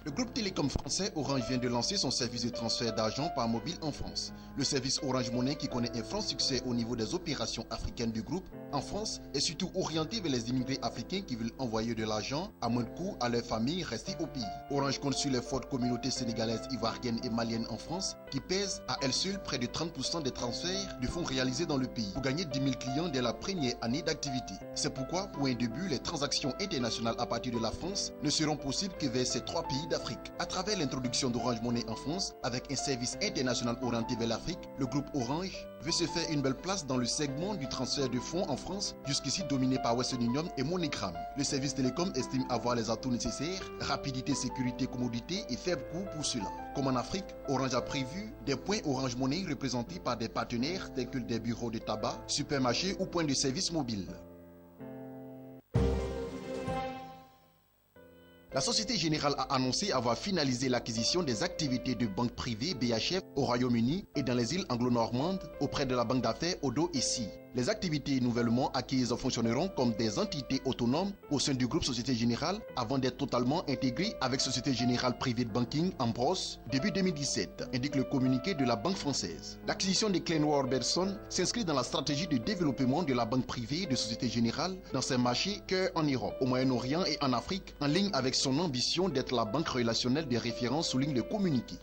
Le groupe télécom français Orange vient de lancer son service de transfert d'argent par mobile en France. Le service Orange Money, qui connaît un franc succès au niveau des opérations africaines du groupe, en France, est surtout orienté vers les immigrés africains qui veulent envoyer de l'argent à moins de coûts à leur famille restée au pays. Orange compte sur les fortes communautés sénégalaises, ivoiriennes et maliennes en France, qui pèsent à elles seules près de 30% des transferts de fonds réalisés dans le pays, pour gagner 10 000 clients dès la première année d'activité. C'est pourquoi, pour un début, les transactions internationales à partir de la France ne seront possibles que vers ces 3 pays d'Afrique. À travers l'introduction d'Orange Money en France, avec un service international orienté vers l'Afrique, le groupe Orange veut se faire une belle place dans le segment du transfert de fonds en France, jusqu'ici dominé par Western Union et MoneyGram. Le service télécom estime avoir les atouts nécessaires: rapidité, sécurité, commodité et faible coût pour cela. Comme en Afrique, Orange a prévu des points Orange Money représentés par des partenaires tels que des bureaux de tabac, supermarchés ou points de service mobile. La Société Générale a annoncé avoir finalisé l'acquisition des activités de banque privée BHF au Royaume-Uni et dans les îles anglo-normandes auprès de la banque d'affaires Odo et Si. Les activités nouvellement acquises fonctionneront comme des entités autonomes au sein du groupe Société Générale avant d'être totalement intégrées avec Société Générale Privée de Banking Ambros début 2017, indique le communiqué de la Banque française. L'acquisition de Kleinwort Berson s'inscrit dans la stratégie de développement de la banque privée de Société Générale dans ses marchés cœur en Europe, au Moyen-Orient et en Afrique, en ligne avec son ambition d'être la banque relationnelle de référence, souligne le communiqué.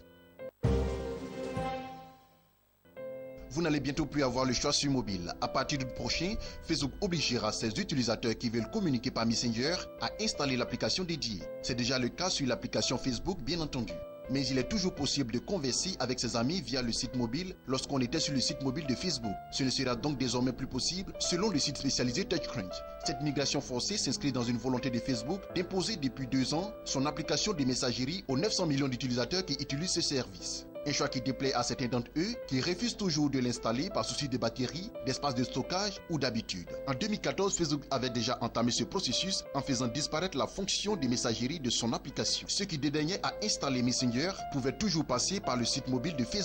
Vous n'allez bientôt plus avoir le choix sur mobile. À partir du prochain, Facebook obligera ses utilisateurs qui veulent communiquer par Messenger à installer l'application dédiée. C'est déjà le cas sur l'application Facebook, bien entendu. Mais il est toujours possible de converser avec ses amis via le site mobile lorsqu'on était sur le site mobile de Facebook. Ce ne sera donc désormais plus possible selon le site spécialisé TouchCrunch. Cette migration forcée s'inscrit dans une volonté de Facebook d'imposer depuis 2 ans son application de messagerie aux 900 millions d'utilisateurs qui utilisent ce service. Un choix qui déplaît à certains d'entre eux qui refusent toujours de l'installer par souci de batterie, d'espace de stockage ou d'habitude. En 2014, Facebook avait déjà entamé ce processus en faisant disparaître la fonction de messagerie de son application. Ceux qui dédaignaient à installer Messenger pouvaient toujours passer par le site mobile de Facebook.